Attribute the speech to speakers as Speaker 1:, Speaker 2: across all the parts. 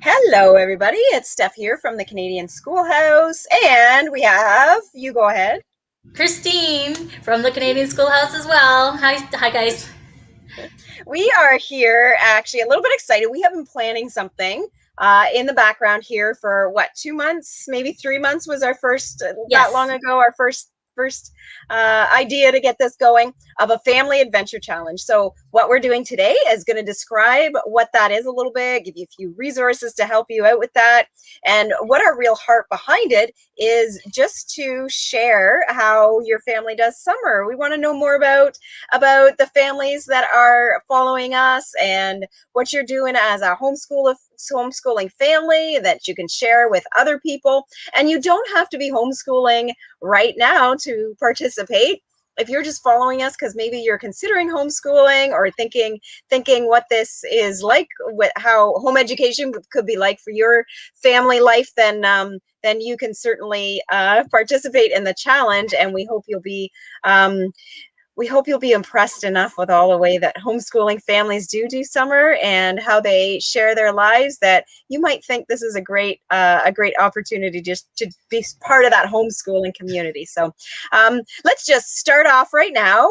Speaker 1: Hello, everybody. It's Steph here from the Canadian Schoolhouse, and we have you go ahead.
Speaker 2: Christine from the Canadian Schoolhouse as well. Hi guys.
Speaker 1: We are here actually a little bit excited. We have been planning something in the background here for what, 2 months, maybe 3 months was our first, that long
Speaker 2: Yes.
Speaker 1: ago, our first idea to get this going of a family adventure challenge. So what we're doing today is going to describe what that is a little bit, give you a few resources to help you out with that, and what our real heart behind it is just to share how your family does summer. We want to know more about the families that are following us and what you're doing as a homeschooling family that you can share with other people. And you don't have to be homeschooling right now to participate. If you're just following us because maybe you're considering homeschooling or thinking what this is like, what how home education could be like for your family life, then you can certainly participate in the challenge. And um, we hope you'll be impressed enough with all the way that homeschooling families do summer and how they share their lives that you might think this is a great opportunity just to be part of that homeschooling community. So let's just start off right now.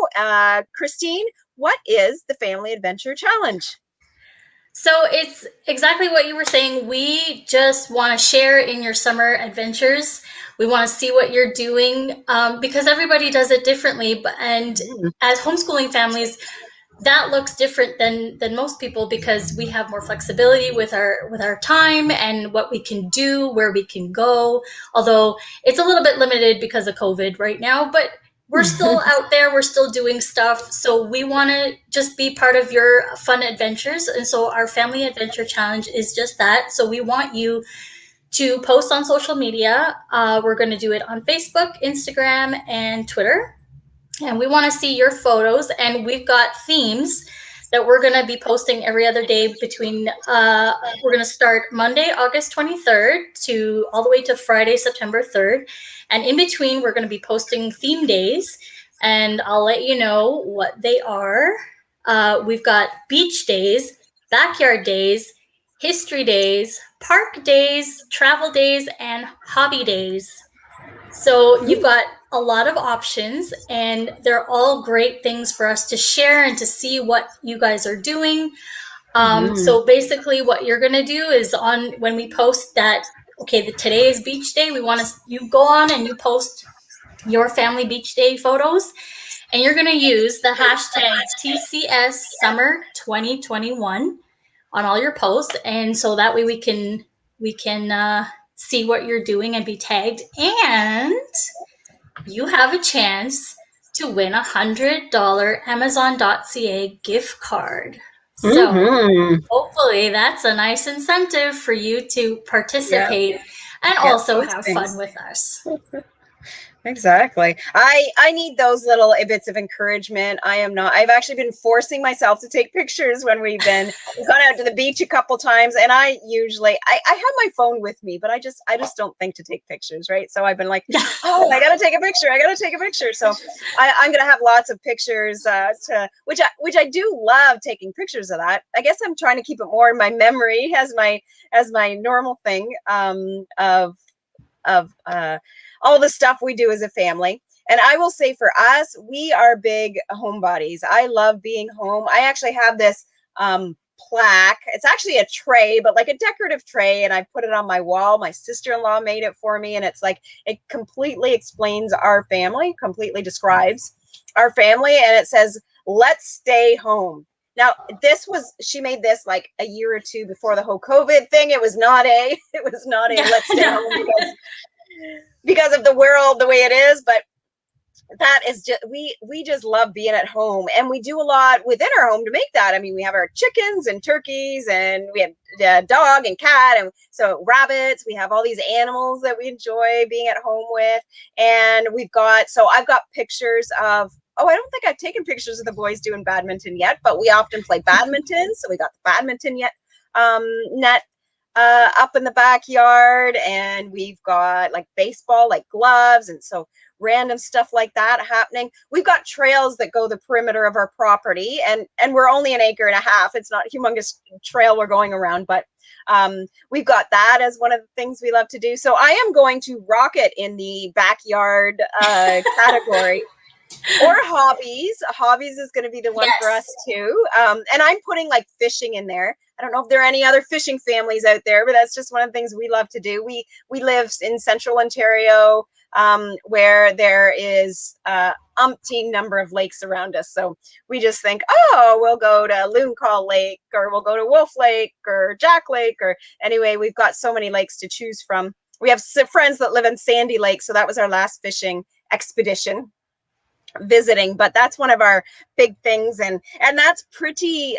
Speaker 1: Christine, what is the Family Adventure Challenge?
Speaker 2: So it's exactly what you were saying. We just want to share in your summer adventures. We want to see what you're doing because everybody does it differently. And
Speaker 1: Mm.
Speaker 2: as homeschooling families, that looks different than most people because we have more flexibility with our time and what we can do, where we can go. Although it's a little bit limited because of COVID right now, but we're still out there, we're still doing stuff. So we want to just be part of your fun adventures. And so our family adventure challenge is just that. So we want you to post on social media. We're going to do it on Facebook, Instagram, and Twitter, and we want to see your photos. And we've got themes that we're going to be posting every other day between we're going to start Monday August 23rd to all the way to Friday September 3rd, and in between we're going to be posting theme days, and I'll let you know what they are. We've got beach days, backyard days, history days, park days, travel days, and hobby days. So you've got a lot of options, and they're all great things for us to share and to see what you guys are doing.
Speaker 1: Mm-hmm.
Speaker 2: So basically, what you're gonna do is on when we post that. Okay, today is beach day. We want to you go on and you post your family beach day photos, and you're gonna use the hashtag TCS Summer 2021 on all your posts, and so that way we can see what you're doing and be tagged, and you have a chance to win $100 Amazon.ca gift card. So
Speaker 1: Mm-hmm.
Speaker 2: hopefully that's a nice incentive for you to
Speaker 1: Yeah,
Speaker 2: participate and
Speaker 1: get
Speaker 2: also
Speaker 1: those
Speaker 2: have fun
Speaker 1: things.
Speaker 2: with us.
Speaker 1: Exactly. I need those little bits of encouragement. I've actually been forcing myself to take pictures when we've gone out to the beach a couple times, and I have my phone with me, but I just don't think to take pictures, right? So I've been like, oh, I gotta take a picture. I gotta take a picture. So I'm gonna have lots of pictures to which I do love taking pictures of that. I guess I'm trying to keep it more in my memory as my normal thing of all the stuff we do as a family. And I will say for us, we are big homebodies. I love being home. I actually have this plaque. It's actually a tray, but like a decorative tray, and I put it on my wall. My sister-in-law made it for me, and it's like it completely explains our family, completely describes our family, and it says, "Let's stay home." Now, she made this like a year or two before the whole COVID thing. It was not a
Speaker 2: Yeah,
Speaker 1: let's stay
Speaker 2: no.
Speaker 1: home because of the world the way it is, but that is just we just love being at home, and we do a lot within our home to make that. I mean, we have our chickens and turkeys, and we have dog and cat, and so rabbits. We have all these animals that we enjoy being at home with, and I've got pictures of. Oh, I don't think I've taken pictures of the boys doing badminton yet, but we often play badminton, so we got the badminton yet net up in the backyard, and we've got like baseball, like gloves, and so random stuff like that happening. We've got trails that go the perimeter of our property, and we're only an acre and a half. It's not a humongous trail we're going around, but we've got that as one of the things we love to do. So I am going to rock it in the backyard category. Or hobbies. Hobbies is going to be the one for us too. And I'm putting like fishing in there. I don't know if there are any other fishing families out there, but that's just one of the things we love to do. We live in central Ontario, where there is umpteen number of lakes around us. So we just think, oh, we'll go to Loon Call Lake, or we'll go to Wolf Lake, or Jack Lake, or anyway, we've got so many lakes to choose from. We have friends that live in Sandy Lake, so that was our last fishing expedition visiting, but that's one of our big things, and that's pretty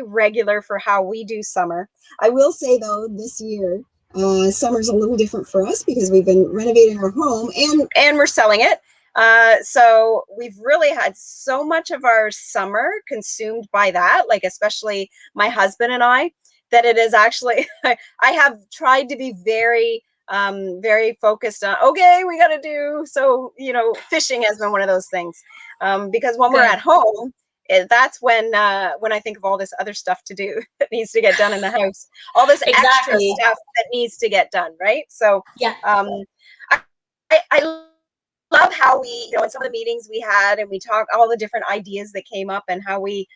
Speaker 1: regular for how we do summer. I will say though, this year summer's a little different for us because we've been renovating our home and we're selling it. So we've really had so much of our summer consumed by that, like especially my husband and I, that it is actually I have tried to be very focused on, okay, we got to do, so fishing has been one of those things, because when we're at home, that's when I think of all this other stuff to do that needs to get done in the house, all this extra stuff that needs to get done, right? So I love how we, in some of the meetings we had, and we talked all the different ideas that came up, and how we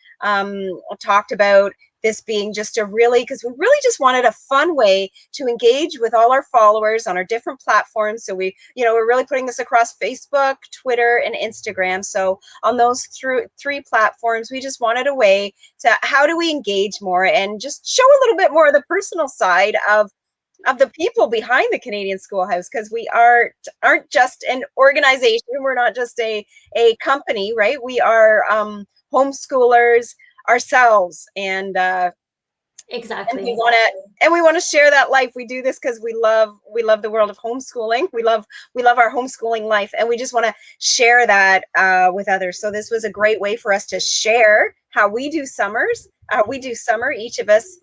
Speaker 1: talked about this being just because we really just wanted a fun way to engage with all our followers on our different platforms. So we're really putting this across Facebook, Twitter, and Instagram. So on those three platforms, we just wanted a way to, how do we engage more and just show a little bit more of the personal side of the people behind the Canadian Schoolhouse, because we aren't just an organization. We're not just a company, right? We are homeschoolers ourselves, and exactly, and we want to share that life. We do this because we love the world of homeschooling. We love our homeschooling life, and we just want to share that with others. So this was a great way for us to share how we do summers. We do summer, each of us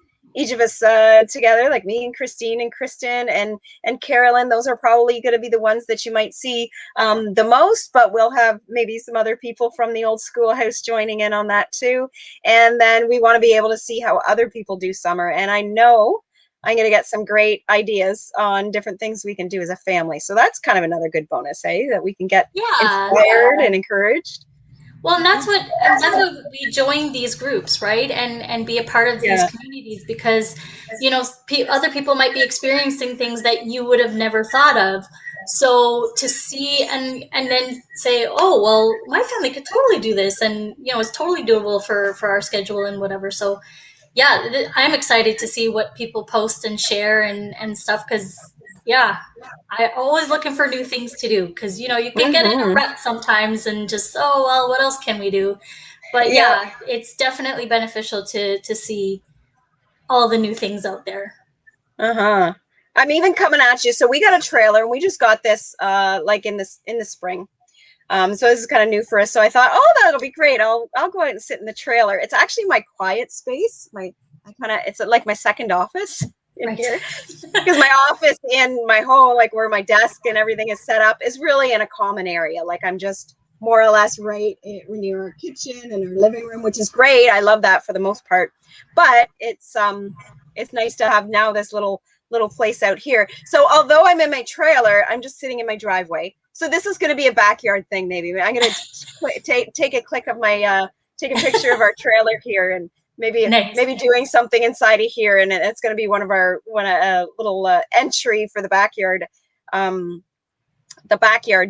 Speaker 1: together, like me and Christine and Kristen and Carolyn. Those are probably going to be the ones that you might see the most, but we'll have maybe some other people from the old schoolhouse joining in on that too. And then we want to be able to see how other people do summer. And I know I'm going to get some great ideas on different things we can do as a family. So that's kind of another good bonus, that we can get inspired and encouraged.
Speaker 2: Well, and that's what we join these groups, right? And be a part of these communities, because, other people might be experiencing things that you would have never thought of. So to see and then say, oh, well, my family could totally do this. And, it's totally doable for our schedule and whatever. So yeah, I'm excited to see what people post and share and stuff, because I'm always looking for new things to do, because you can get in a rut sometimes and just, oh well, what else can we do? But it's definitely beneficial to see all the new things out there.
Speaker 1: I'm even coming at you. So we got a trailer, and we just got this like in the spring. So this is kind of new for us. So I thought, oh, that'll be great. I'll go out and sit in the trailer. It's actually my quiet space. It's like my second office in here, because my office in my home, like where my desk and everything is set up, is really in a common area. Like I'm just more or less right near our kitchen and our living room, which is great. I love that for the most part. But it's nice to have now this little place out here. So although I'm in my trailer, I'm just sitting in my driveway. So this is going to be a backyard thing. Maybe I'm going to take a click of my take a picture of our trailer here, and maybe doing something inside of here, and it's going to be one of our little entry for the backyard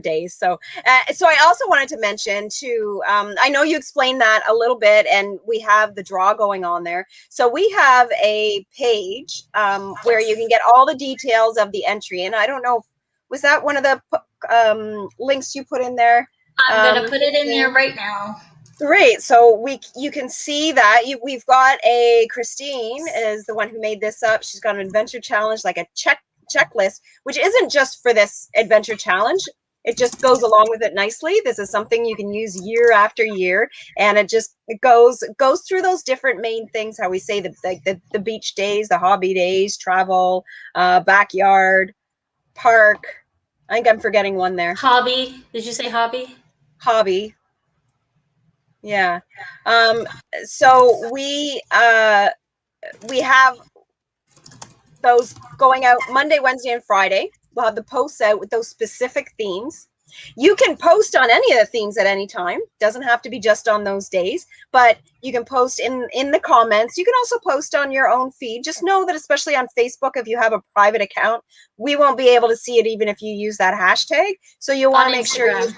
Speaker 1: days. So I also wanted to mention too, I know you explained that a little bit, and we have the draw going on there. So we have a page where you can get all the details of the entry, and I don't know, was that one of the links you put in there?
Speaker 2: I'm going to put it in there right now.
Speaker 1: Great. So you can see that we've got Christine is the one who made this up. She's got an adventure challenge, like a checklist, which isn't just for this adventure challenge. it just goes along with it nicely. This is something you can use year after year, and it goes through those different main things. How we say the beach days, the hobby days, travel, backyard, park. I think I'm forgetting one there.
Speaker 2: Hobby. Did you say hobby?
Speaker 1: Hobby. Yeah. So we have those going out Monday, Wednesday, and Friday. We'll have the posts out with those specific themes. You can post on any of the themes at any time. Doesn't have to be just on those days, but you can post in the comments. You can also post on your own feed. Just know that, especially on Facebook, if you have a private account, we won't be able to see it even if you use that hashtag. So you want to make sure you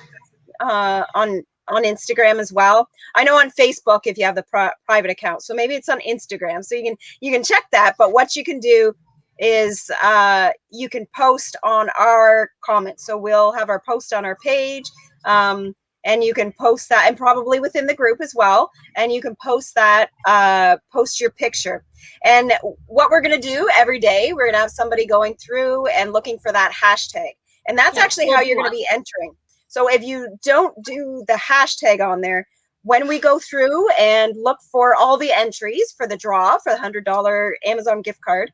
Speaker 1: on Instagram as well. I know on Facebook if you have the private account, so maybe it's on Instagram. So you can check that. But what you can do is you can post on our comments. So we'll have our post on our page, and you can post that, and probably within the group as well. And you can post that, post your picture. And what we're going to do every day, we're going to have somebody going through and looking for that hashtag. And that's actually how you're going to be entering. So if you don't do the hashtag on there, when we go through and look for all the entries for the draw for the $100 Amazon gift card,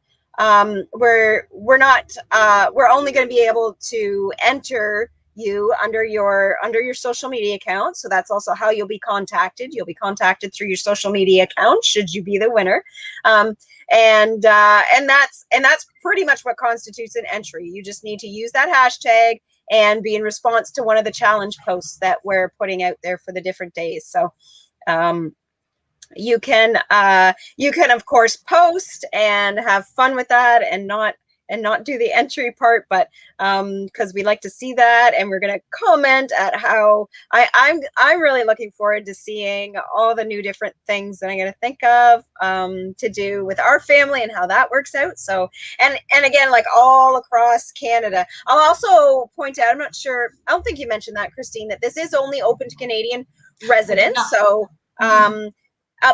Speaker 1: we're only going to be able to enter you under your social media account. So that's also how you'll be contacted. You'll be contacted through your social media account should you be the winner. And that's pretty much what constitutes an entry. You just need to use that hashtag and be in response to one of the challenge posts that we're putting out there for the different days. So you can of course post and have fun with that and not do the entry part, but because we like to see that, and we're going to comment at how I'm really looking forward to seeing all the new different things that I'm going to think of to do with our family and how that works out. So and again, like all across Canada. I'll also point out, I'm not sure, I don't think you mentioned that, Christine, that this is only open to Canadian residents. So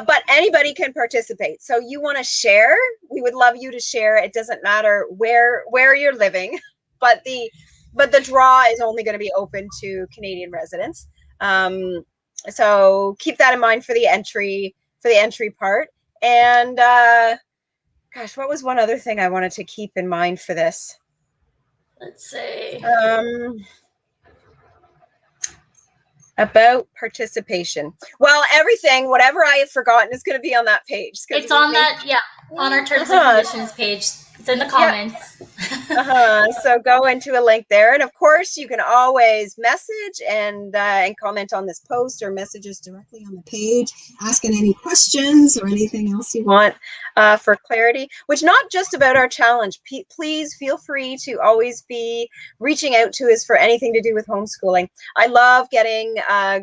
Speaker 1: but anybody can participate. So you want to share, we would love you to share. It doesn't matter where you're living, but the draw is only going to be open to Canadian residents. So keep that in mind for the entry part. And gosh, what was one other thing I wanted to keep in mind for this?
Speaker 2: Let's say
Speaker 1: about participation. Well, everything, whatever I have forgotten, is going to be on that page.
Speaker 2: It's on that, on our terms and conditions page. It's in the comments.
Speaker 1: So go into a link there, and of course, you can always message and comment on this post, or messages directly on the page, asking any questions or anything else you want for clarity. Which not just about our challenge. Please feel free to always be reaching out to us for anything to do with homeschooling. I love getting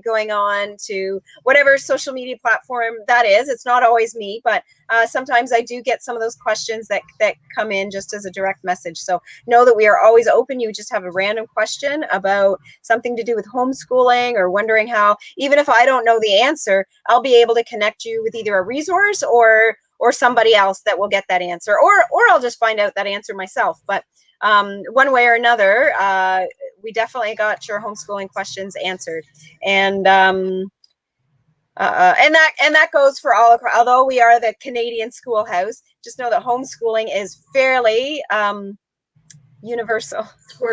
Speaker 1: going on to whatever social media platform that is. It's not always me, but sometimes I do get some of those questions that come in just as a direct message. So know that we are always open. You just have a random question about something to do with homeschooling, or wondering how, even if I don't know the answer, I'll be able to connect you with either a resource or somebody else that will get that answer, or I'll just find out that answer myself. But one way or another, we definitely got your homeschooling questions answered. And that goes for all across. Although we are the Canadian schoolhouse, just know that homeschooling is fairly universal.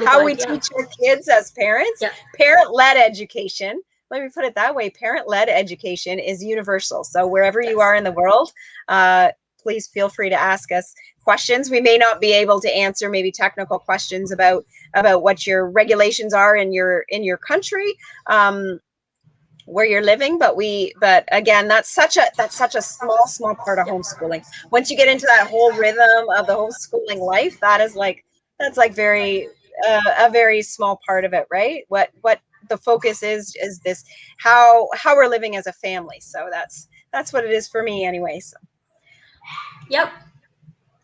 Speaker 1: How we teach our kids as parents, parent-led education. Let me put it that way. Parent-led education is universal. So wherever you are in the world, please feel free to ask us questions. We may not be able to answer maybe technical questions about what your regulations are in your country, where you're living, but again, that's such a small part of homeschooling. Once you get into that whole rhythm of the homeschooling life, that's very a very small part of it, right? What the focus is this, how we're living as a family. So that's what it is for me anyway. So
Speaker 2: yep.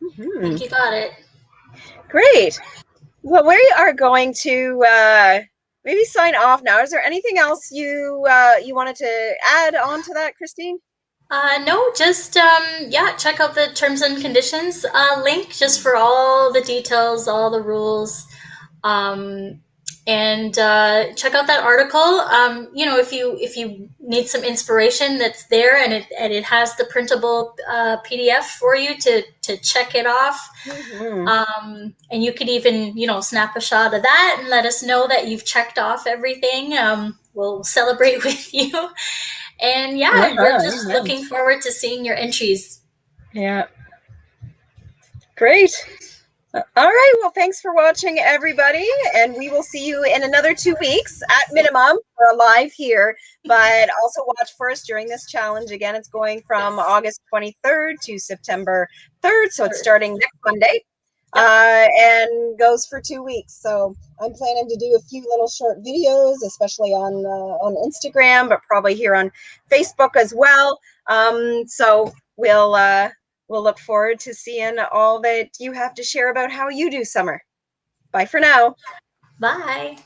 Speaker 2: I think you got it.
Speaker 1: Great. Well, we are going to maybe sign off now. Is there anything else you wanted to add on to that, Christine?
Speaker 2: No, just check out the terms and conditions link just for all the details, all the rules. and check out that article. You know, if you need some inspiration, that's there, and it has the printable PDF for you to check it off.
Speaker 1: Mhm.
Speaker 2: And you could even, you know, snap a shot of that and let us know that you've checked off everything. We'll celebrate with you. And yeah, we're just
Speaker 1: Amen.
Speaker 2: looking forward to seeing your entries.
Speaker 1: Yeah. Great. All right. Well, thanks for watching, everybody. And we will see you in another 2 weeks at minimum. We're live here, but also watch for us during this challenge. Again, it's going from
Speaker 2: Yes.
Speaker 1: August 23rd to September 3rd. So it's starting next Monday
Speaker 2: Yep.
Speaker 1: and goes for 2 weeks. So I'm planning to do a few little short videos, especially on Instagram, but probably here on Facebook as well. So we'll look forward to seeing all that you have to share about how you do summer. Bye for now.
Speaker 2: Bye.